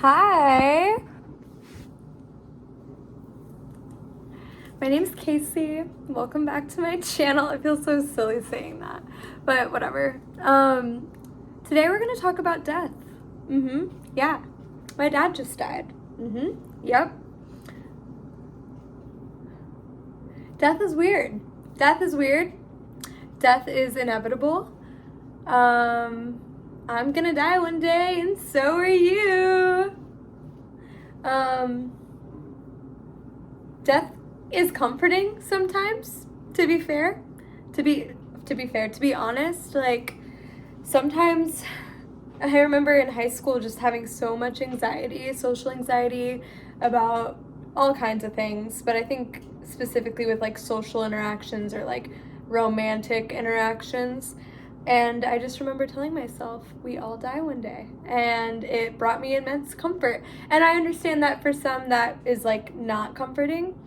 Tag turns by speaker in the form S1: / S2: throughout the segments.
S1: Hi, my name's Casey. Welcome back to my channel. I feel so silly saying that, but whatever. Today we're gonna talk about death. Yeah, my dad just died. Yep. Death is weird. Death is weird. Death is inevitable. I'm gonna die one day, and so are you. Death is comforting sometimes, to be fair. To be honest, like sometimes I remember in high school just having so much anxiety, social anxiety about all kinds of things, but I think specifically with like social interactions or like romantic interactions. And I just remember telling myself, we all die one day. And it brought me immense comfort. And I understand that for some that is like not comforting.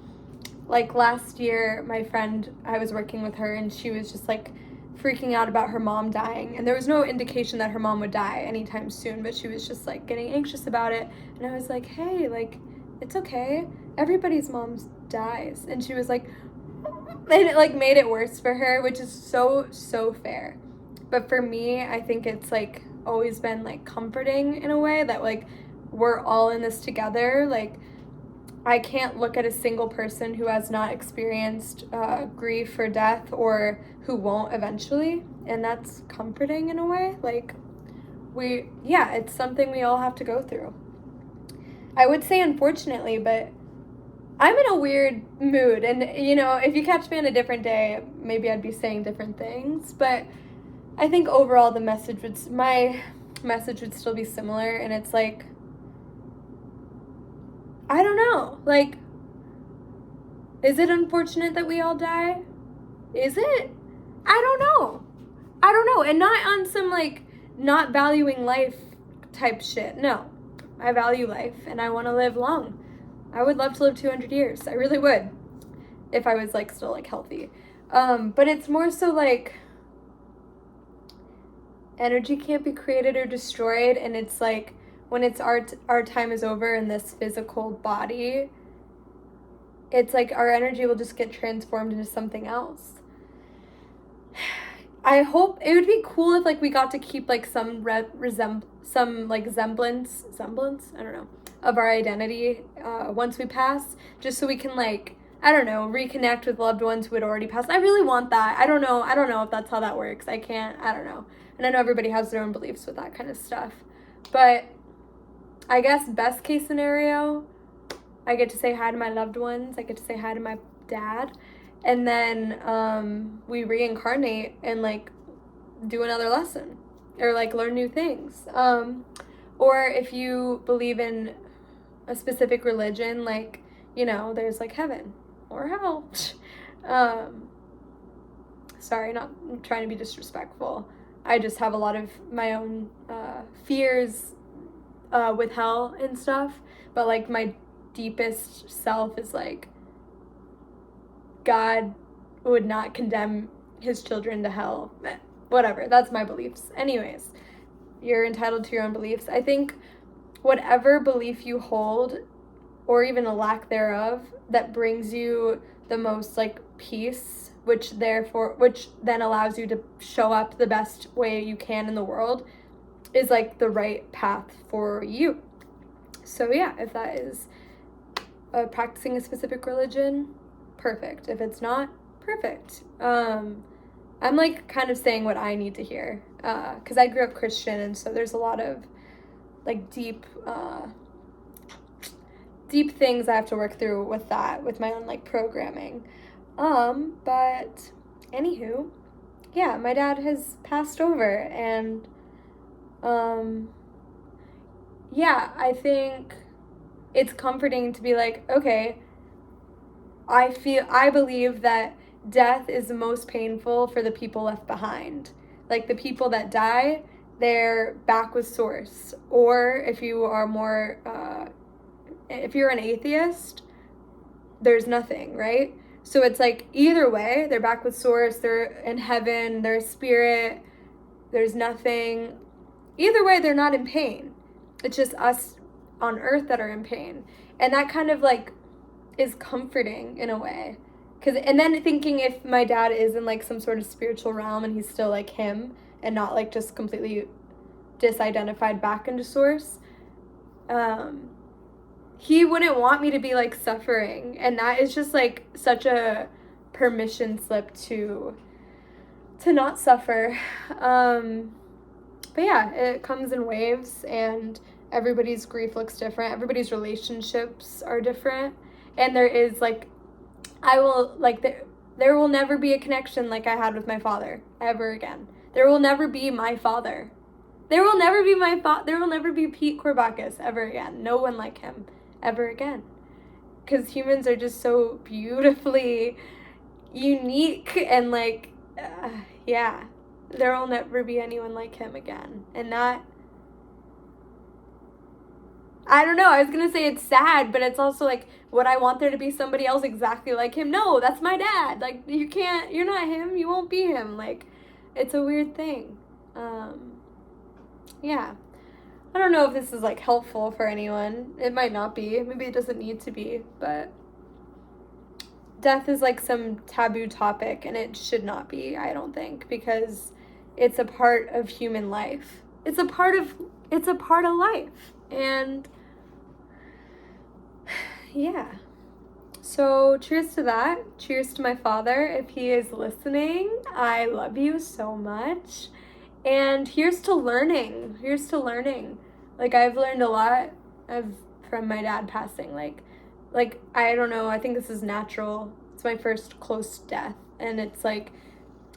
S1: Like last year, my friend, I was working with her and she was just like freaking out about her mom dying. And there was no indication that her mom would die anytime soon, but she was just like getting anxious about it. And I was like, hey, like, it's okay. Everybody's mom dies. And she was like, and it like made it worse for her, which is so fair. But for me, I think it's like always been like comforting in a way that like we're all in this together. Like I can't look at a single person who has not experienced grief or death or who won't eventually. And that's comforting in a way. Like it's something we all have to go through. I would say unfortunately, but I'm in a weird mood. And, you know, if you catch me on a different day, maybe I'd be saying different things. But I think overall my message would still be similar. And it's like, I don't know. Like, is it unfortunate that we all die? Is it? I don't know. And not on some, like, not valuing life type shit. No. I value life and I want to live long. I would love to live 200 years. I really would. If I was, like, still, like, healthy. But it's more so, like, energy can't be created or destroyed. And it's, like, when it's our time is over in this physical body, it's like our energy will just get transformed into something else. I hope it would be cool if like we got to keep like some semblance, I don't know, of our identity once we pass, just so we can like, I don't know, reconnect with loved ones who had already passed. I really want that. I don't know if that's how that works. I don't know. And I know everybody has their own beliefs with that kind of stuff. But I guess best case scenario, I get to say hi to my loved ones. I get to say hi to my dad. And then we reincarnate and like do another lesson or like learn new things. Or if you believe in a specific religion, like, you know, there's like heaven or hell. Sorry, not trying to be disrespectful. I just have a lot of my own fears with hell and stuff. But like my deepest self is like, God would not condemn his children to hell. Whatever, that's my beliefs. Anyways, you're entitled to your own beliefs. I think whatever belief you hold, or even a lack thereof, that brings you the most like peace, which then allows you to show up the best way you can in the world, is like the right path for you. So yeah, if that is practicing a specific religion, perfect. If it's not, perfect. I'm like kind of saying what I need to hear because I grew up Christian, and so there's a lot of like deep things I have to work through with that, with my own like programming. But anywho, yeah, my dad has passed over, and yeah, I think it's comforting to be like, okay, I believe that death is the most painful for the people left behind. Like the people that die, they're back with source. Or if you are more, if you're an atheist, there's nothing, right? So it's like either way, they're back with source, they're in heaven, they're spirit, there's nothing. Either way, they're not in pain. It's just us on earth that are in pain. And that kind of like is comforting in a way. And then thinking if my dad is in like some sort of spiritual realm and he's still like him and not like just completely disidentified back into source, he wouldn't want me to be like suffering. And that is just like such a permission slip to not suffer. But yeah, it comes in waves, and everybody's grief looks different. Everybody's relationships are different. And there is like, there will never be a connection like I had with my father ever again. There will never be my father. There will never be there will never be Pete Corbacus ever again. No one like him ever again. Because humans are just so beautifully unique and like, yeah. There will never be anyone like him again. And that, I don't know, I was going to say it's sad, but it's also like, would I want there to be somebody else exactly like him? No, that's my dad. Like, you're not him, you won't be him. Like, it's a weird thing. Yeah. I don't know if this is like helpful for anyone. It might not be. Maybe it doesn't need to be, but death is like some taboo topic, and it should not be, I don't think, because it's a part of human life. It's a part of life. And yeah. So cheers to that. Cheers to my father. If he is listening, I love you so much. And here's to learning. Like, I've learned a lot from my dad passing. Like, I don't know, I think this is natural. It's my first close death. And it's like,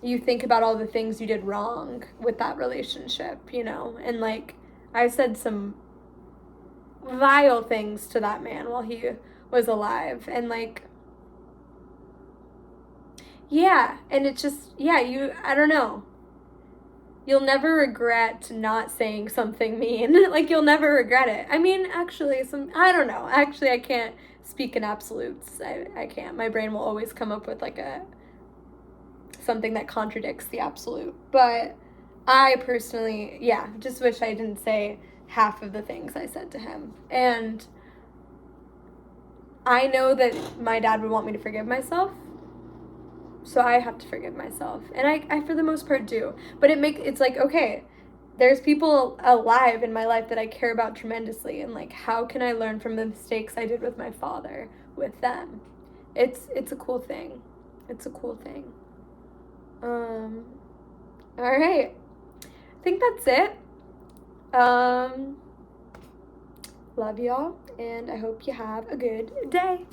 S1: you think about all the things you did wrong with that relationship, you know? And like, I said some vile things to that man while he was alive. And like, yeah. And it's just, yeah, I don't know. You'll never regret not saying something mean. Like, you'll never regret it. I mean, actually, I don't know. Actually, I can't speak in absolutes. I can't. My brain will always come up with like something that contradicts the absolute. But I personally, yeah, just wish I didn't say half of the things I said to him. And I know that my dad would want me to forgive myself. So I have to forgive myself. And I for the most part do. But it's like, okay, there's people alive in my life that I care about tremendously. And like, how can I learn from the mistakes I did with my father with them? It's a cool thing. It's a cool thing. All right. I think that's it. Love y'all, and I hope you have a good day.